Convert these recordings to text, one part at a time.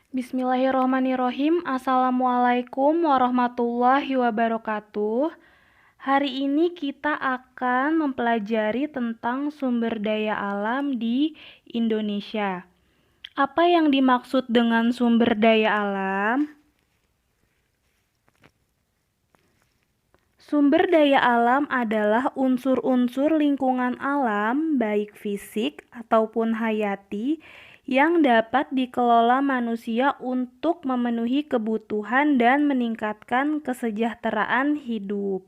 Bismillahirrahmanirrahim. Assalamualaikum warahmatullahi wabarakatuh. Hari ini kita akan mempelajari tentang sumber daya alam di Indonesia. Apa yang dimaksud dengan sumber daya alam? Sumber daya alam adalah unsur-unsur lingkungan alam, baik fisik ataupun hayati, yang dapat dikelola manusia untuk memenuhi kebutuhan dan meningkatkan kesejahteraan hidup.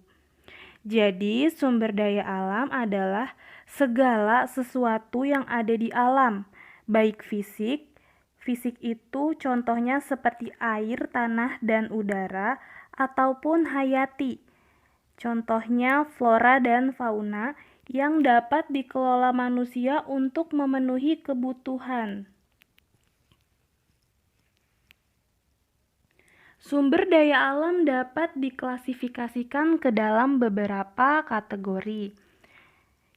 Jadi, sumber daya alam adalah segala sesuatu yang ada di alam, baik fisik. Fisik itu contohnya seperti air, tanah, dan udara, ataupun hayati. Contohnya flora dan fauna yang dapat dikelola manusia untuk memenuhi kebutuhan. Sumber daya alam dapat diklasifikasikan ke dalam beberapa kategori.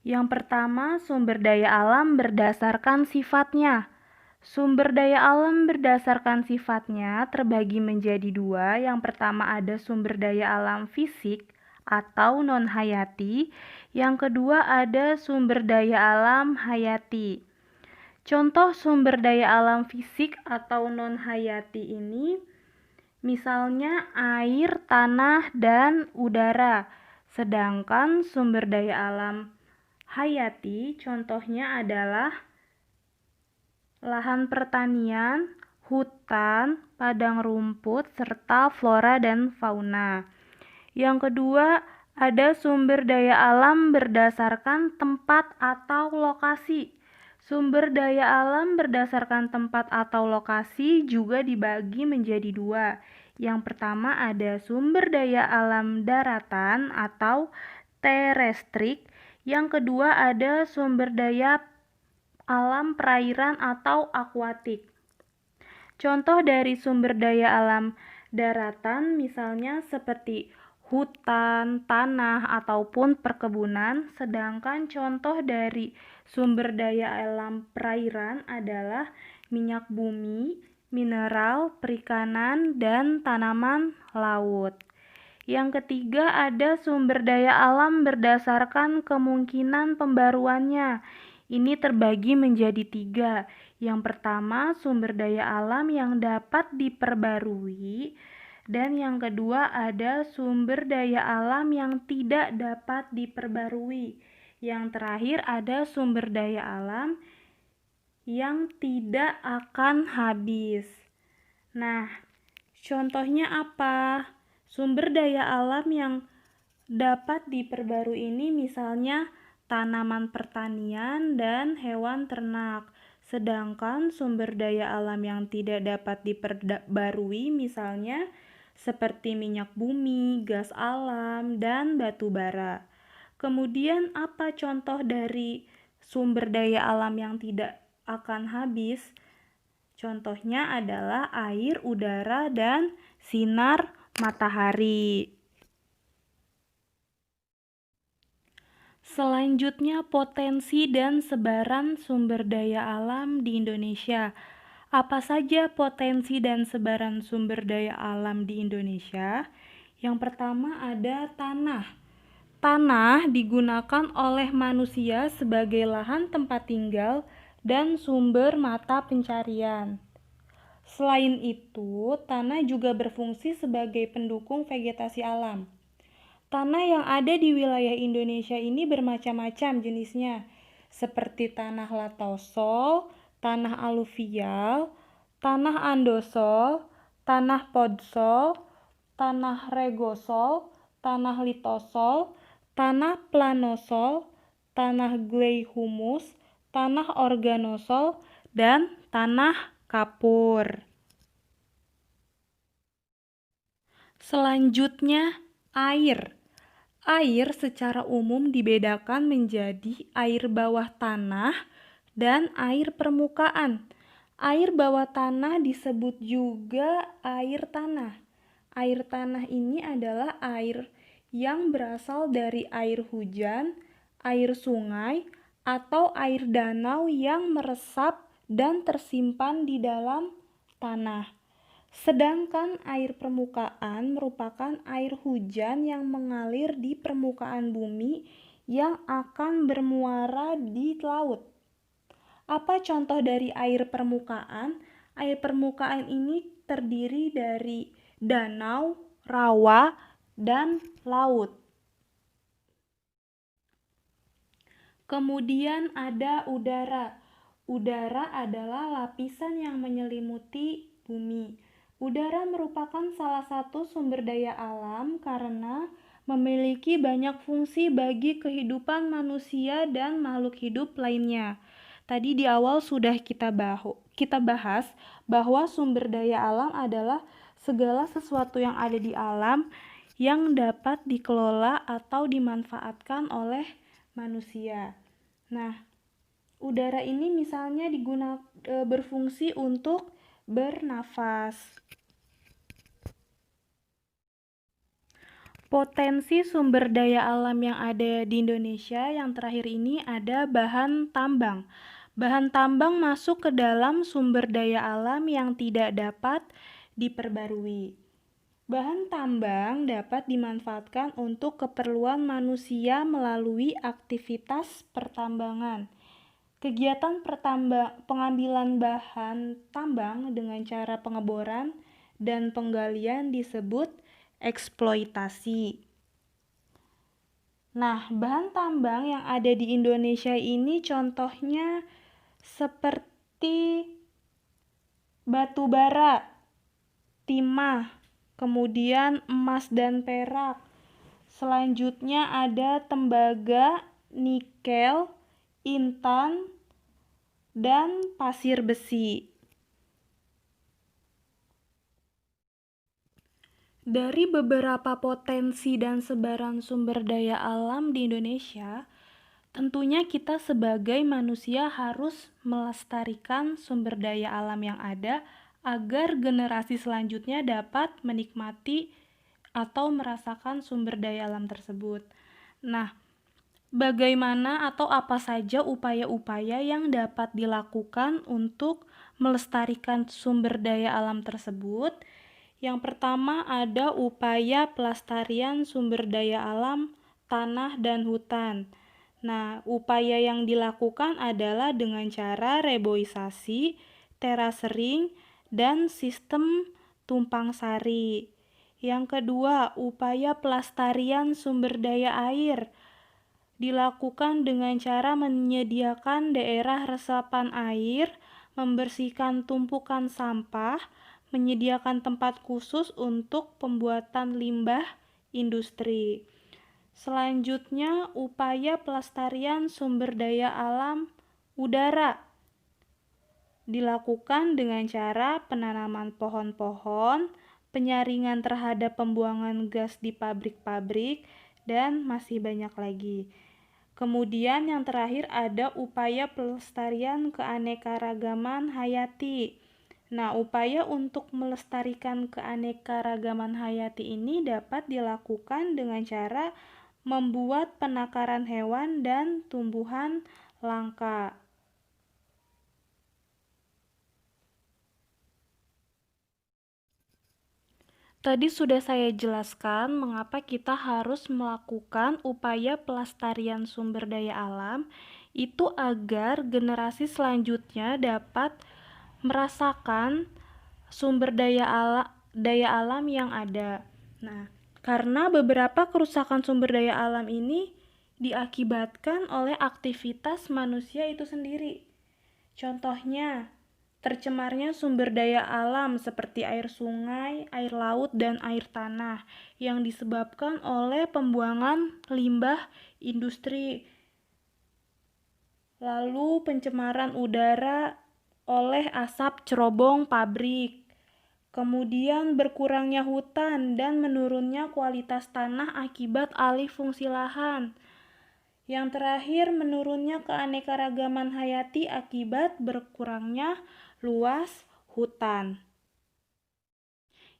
Yang pertama, sumber daya alam berdasarkan sifatnya. Sumber daya alam berdasarkan sifatnya terbagi menjadi dua. Yang pertama ada sumber daya alam fisik atau non-hayati. Yang kedua ada sumber daya alam hayati. Contoh sumber daya alam fisik atau non-hayati ini misalnya air, tanah, dan udara. Sedangkan sumber daya alam hayati contohnya adalah lahan pertanian, hutan, padang rumput, serta flora dan fauna. Yang kedua, ada sumber daya alam berdasarkan tempat atau lokasi. Sumber daya alam berdasarkan tempat atau lokasi juga dibagi menjadi dua. Yang pertama ada sumber daya alam daratan atau terestrik. Yang kedua ada sumber daya alam perairan atau akuatik. Contoh dari sumber daya alam daratan misalnya seperti hutan, tanah, ataupun perkebunan, sedangkan contoh dari sumber daya alam perairan adalah minyak bumi, mineral, perikanan, dan tanaman laut. Yang ketiga ada sumber daya alam berdasarkan kemungkinan pembaruannya. Ini terbagi menjadi tiga. Yang pertama sumber daya alam yang dapat diperbarui. Dan yang kedua ada sumber daya alam yang tidak dapat diperbarui. Yang terakhir ada sumber daya alam yang tidak akan habis. Nah, contohnya apa? Sumber daya alam yang dapat diperbarui ini misalnya tanaman pertanian dan hewan ternak. Sedangkan sumber daya alam yang tidak dapat diperbarui misalnya seperti minyak bumi, gas alam, dan batu bara. Kemudian apa contoh dari sumber daya alam yang tidak akan habis? Contohnya adalah air, udara, dan sinar matahari. Selanjutnya potensi dan sebaran sumber daya alam di Indonesia. Apa saja potensi dan sebaran sumber daya alam di Indonesia? Yang pertama ada tanah. Tanah digunakan oleh manusia sebagai lahan tempat tinggal dan sumber mata pencarian. Selain itu, tanah juga berfungsi sebagai pendukung vegetasi alam. Tanah yang ada di wilayah Indonesia ini bermacam-macam jenisnya, seperti tanah latosol, tanah aluvial, tanah andosol, tanah podsol, tanah regosol, tanah litosol, tanah planosol, tanah clay humus, tanah organosol, dan tanah kapur. Selanjutnya, air. Air secara umum dibedakan menjadi air bawah tanah dan air permukaan. Air bawah tanah disebut juga air tanah. Air tanah ini adalah air yang berasal dari air hujan, air sungai, atau air danau yang meresap dan tersimpan di dalam tanah. Sedangkan air permukaan merupakan air hujan yang mengalir di permukaan bumi yang akan bermuara di laut. Apa contoh dari air permukaan? Air permukaan ini terdiri dari danau, rawa, dan laut. Kemudian ada udara. Udara adalah lapisan yang menyelimuti bumi. Udara merupakan salah satu sumber daya alam karena memiliki banyak fungsi bagi kehidupan manusia dan makhluk hidup lainnya. Tadi di awal sudah kita bahas bahwa sumber daya alam adalah segala sesuatu yang ada di alam yang dapat dikelola atau dimanfaatkan oleh manusia. Nah, udara ini misalnya berfungsi untuk bernafas. Potensi sumber daya alam yang ada di Indonesia yang terakhir ini ada bahan tambang. Bahan tambang masuk ke dalam sumber daya alam yang tidak dapat diperbarui. Bahan tambang dapat dimanfaatkan untuk keperluan manusia melalui aktivitas pertambangan. Kegiatan pengambilan bahan tambang dengan cara pengeboran dan penggalian disebut eksploitasi. Nah, bahan tambang yang ada di Indonesia ini contohnya seperti batu bara, timah, kemudian emas dan perak. Selanjutnya ada tembaga, nikel, intan, dan pasir besi. Dari beberapa potensi dan sebaran sumber daya alam di Indonesia, tentunya kita sebagai manusia harus melestarikan sumber daya alam yang ada agar generasi selanjutnya dapat menikmati atau merasakan sumber daya alam tersebut. Nah, bagaimana atau apa saja upaya-upaya yang dapat dilakukan untuk melestarikan sumber daya alam tersebut? Yang pertama ada upaya pelestarian sumber daya alam, tanah, dan hutan. Nah, upaya yang dilakukan adalah dengan cara reboisasi, terasering, dan sistem tumpang sari. Yang kedua, upaya pelestarian sumber daya air dilakukan dengan cara menyediakan daerah resapan air, membersihkan tumpukan sampah, menyediakan tempat khusus untuk pembuatan limbah industri. Selanjutnya, upaya pelestarian sumber daya alam udara dilakukan dengan cara penanaman pohon-pohon, penyaringan terhadap pembuangan gas di pabrik-pabrik, dan masih banyak lagi. Kemudian yang terakhir ada upaya pelestarian keanekaragaman hayati. Nah, upaya untuk melestarikan keanekaragaman hayati ini dapat dilakukan dengan cara membuat penakaran hewan dan tumbuhan langka. Tadi sudah saya jelaskan mengapa kita harus melakukan upaya pelestarian sumber daya alam, itu agar generasi selanjutnya dapat merasakan sumber daya alam yang ada. Nah, karena beberapa kerusakan sumber daya alam ini diakibatkan oleh aktivitas manusia itu sendiri. Contohnya, tercemarnya sumber daya alam seperti air sungai, air laut, dan air tanah yang disebabkan oleh pembuangan limbah industri. Lalu pencemaran udara oleh asap cerobong pabrik. Kemudian berkurangnya hutan dan menurunnya kualitas tanah akibat alih fungsi lahan. Yang terakhir, menurunnya keanekaragaman hayati akibat berkurangnya luas hutan.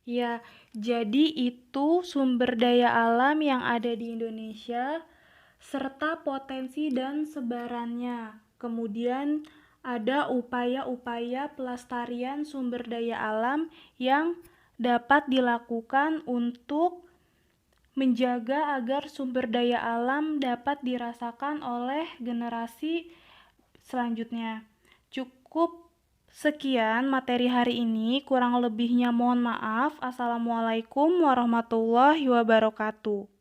Ya, jadi itu sumber daya alam yang ada di Indonesia serta potensi dan sebarannya. Kemudian ada upaya-upaya pelestarian sumber daya alam yang dapat dilakukan untuk menjaga agar sumber daya alam dapat dirasakan oleh generasi selanjutnya. Cukup sekian materi hari ini, kurang lebihnya mohon maaf. Assalamualaikum warahmatullahi wabarakatuh.